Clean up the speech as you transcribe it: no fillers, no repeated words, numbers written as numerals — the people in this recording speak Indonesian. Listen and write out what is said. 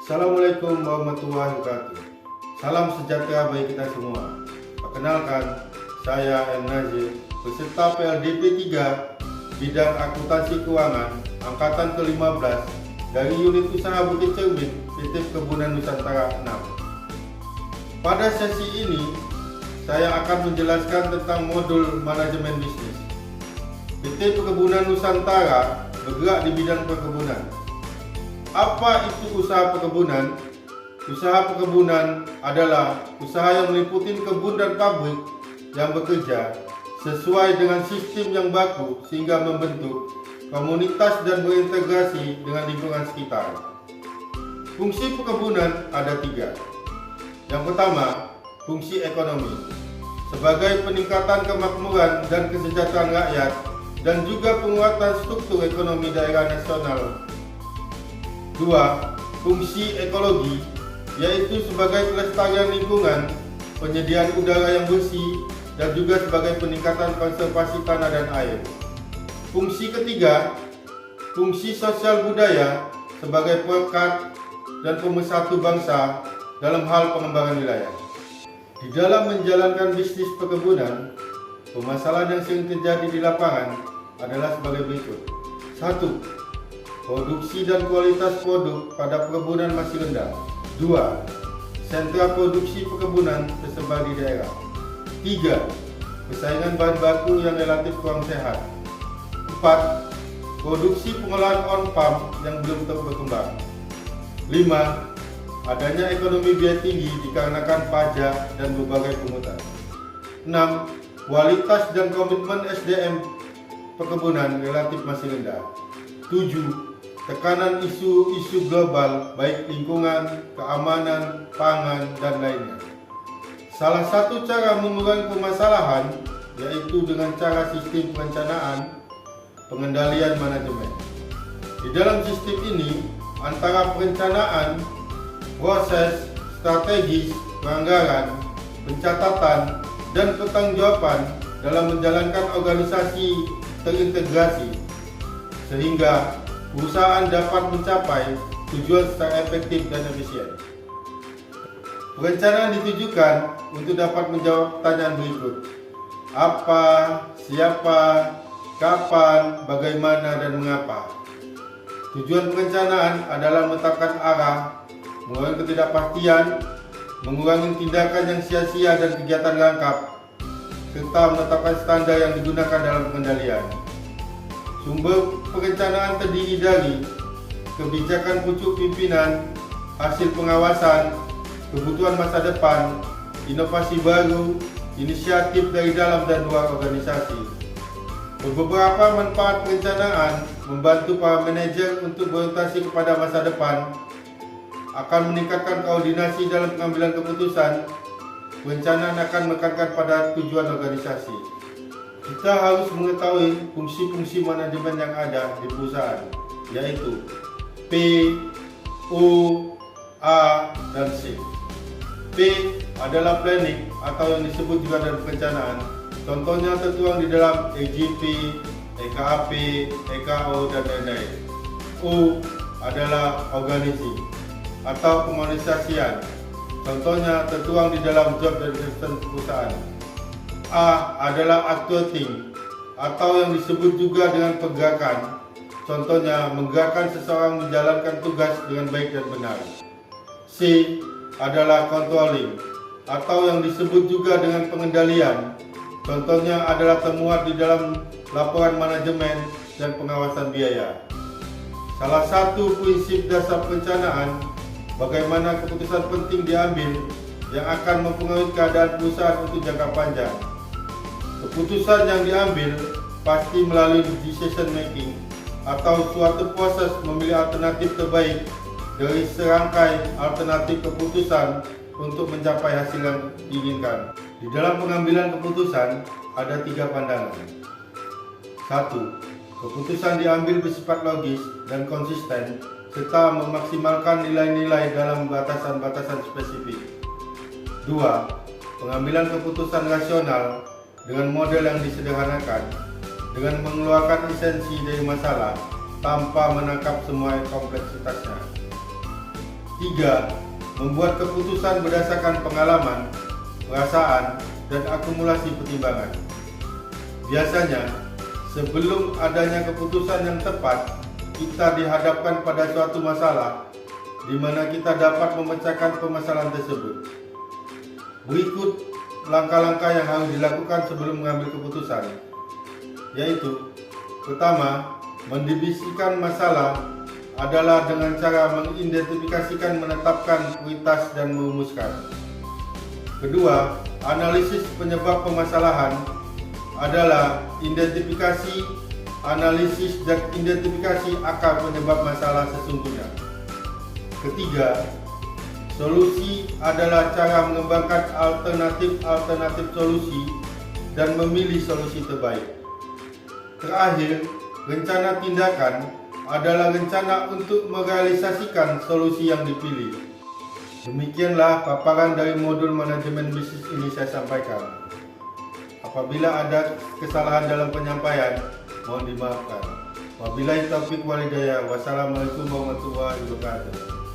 Assalamualaikum warahmatullahi wabarakatuh. Salam sejahtera bagi kita semua. Perkenalkan, saya M. Nazir, peserta PLDP 3 bidang akuntansi keuangan angkatan ke-15 dari unit usaha Bukit Cermin PT Perkebunan Nusantara 6. Pada sesi ini, saya akan menjelaskan tentang modul manajemen bisnis. PT Perkebunan Nusantara bergerak di bidang perkebunan. Apa itu usaha perkebunan? Usaha perkebunan adalah usaha yang meliputi kebun dan pabrik yang bekerja sesuai dengan sistem yang baku sehingga membentuk komunitas dan berintegrasi dengan lingkungan sekitar. Fungsi perkebunan ada 3. Yang pertama, fungsi ekonomi sebagai peningkatan kemakmuran dan kesejahteraan rakyat dan juga penguatan struktur ekonomi daerah nasional. 2. Fungsi ekologi, yaitu sebagai pelestarian lingkungan, penyediaan udara yang bersih, dan juga sebagai peningkatan konservasi tanah dan air. Fungsi ketiga, fungsi sosial budaya sebagai perekat dan pemersatu bangsa dalam hal pengembangan wilayah. Di dalam menjalankan bisnis perkebunan, permasalahan yang sering terjadi di lapangan adalah sebagai berikut. 1. Produksi dan kualitas produk pada perkebunan masih rendah. 2. Sentra produksi perkebunan tersebar di daerah. 3. Persaingan bahan baku yang relatif kurang sehat. 4. Produksi pengolahan on-farm yang belum berkembang. 5. Adanya ekonomi biaya tinggi dikarenakan pajak dan berbagai pungutan. 6. Kualitas dan komitmen SDM perkebunan relatif masih rendah. 7. Tekanan isu-isu global baik lingkungan, keamanan, pangan, dan lainnya. Salah satu cara mengurangi permasalahan yaitu dengan cara sistem perencanaan, pengendalian manajemen. Di dalam sistem ini, antara perencanaan, proses, strategis, penganggaran, pencatatan, dan pertanggungjawaban dalam menjalankan organisasi terintegrasi sehingga perusahaan dapat mencapai tujuan secara efektif dan efisien. Perencanaan ditujukan untuk dapat menjawab pertanyaan berikut: apa, siapa, kapan, bagaimana, dan mengapa. Tujuan perencanaan adalah menetapkan arah, mengurangi ketidakpastian, mengurangi tindakan yang sia-sia dan kegiatan langkap, serta menetapkan standar yang digunakan dalam pengendalian. Sumber perencanaan terdiri dari kebijakan pucuk pimpinan, hasil pengawasan, kebutuhan masa depan, inovasi baru, inisiatif dari dalam dan luar organisasi. Beberapa manfaat perencanaan membantu para manajer untuk berorientasi kepada masa depan, akan meningkatkan koordinasi dalam pengambilan keputusan. Perencanaan akan menekankan pada tujuan organisasi. Kita harus mengetahui fungsi-fungsi manajemen yang ada di perusahaan, yaitu P, O, A, dan C. P adalah planning atau yang disebut juga dalam perencanaan. Contohnya tertuang di dalam EJP, EKAP, EKO, dan lain-lain. O adalah organizing atau pengorganisasian. Contohnya tertuang di dalam job description perusahaan. A adalah acting atau yang disebut juga dengan pergerakan. Contohnya menggerakkan seseorang menjalankan tugas dengan baik dan benar. C adalah controlling atau yang disebut juga dengan pengendalian. Contohnya adalah termuat di dalam laporan manajemen dan pengawasan biaya. Salah satu prinsip dasar perencanaan, bagaimana keputusan penting diambil yang akan mempengaruhi keadaan perusahaan untuk jangka panjang. Keputusan yang diambil pasti melalui decision making atau suatu proses memilih alternatif terbaik dari serangkai alternatif keputusan untuk mencapai hasil yang diinginkan. Di dalam pengambilan keputusan ada 3 pandangan. 1. Keputusan diambil bersifat logis dan konsisten serta memaksimalkan nilai-nilai dalam batasan-batasan spesifik. 2. Pengambilan keputusan rasional dengan model yang disederhanakan, dengan mengeluarkan esensi dari masalah tanpa menangkap semua kompleksitasnya. 3. Membuat keputusan berdasarkan pengalaman, perasaan, dan akumulasi pertimbangan. Biasanya, sebelum adanya keputusan yang tepat, kita dihadapkan pada suatu masalah di mana kita dapat memecahkan permasalahan tersebut. Berikut langkah-langkah yang harus dilakukan sebelum mengambil keputusan, yaitu: pertama, mendefinisikan masalah adalah dengan cara mengidentifikasikan, menetapkan prioritas, dan merumuskan. Kedua, analisis penyebab permasalahan adalah identifikasi, analisis, dan identifikasi akar penyebab masalah sesungguhnya. Ketiga, solusi adalah cara mengembangkan alternatif solusi dan memilih solusi terbaik. Terakhir, rencana tindakan adalah rencana untuk merealisasikan solusi yang dipilih. Demikianlah paparan dari modul manajemen bisnis ini saya sampaikan. Apabila ada kesalahan dalam penyampaian, mohon dimaafkan. Wabillahi taufiq wal hidayah. Wassalamualaikum warahmatullahi wabarakatuh.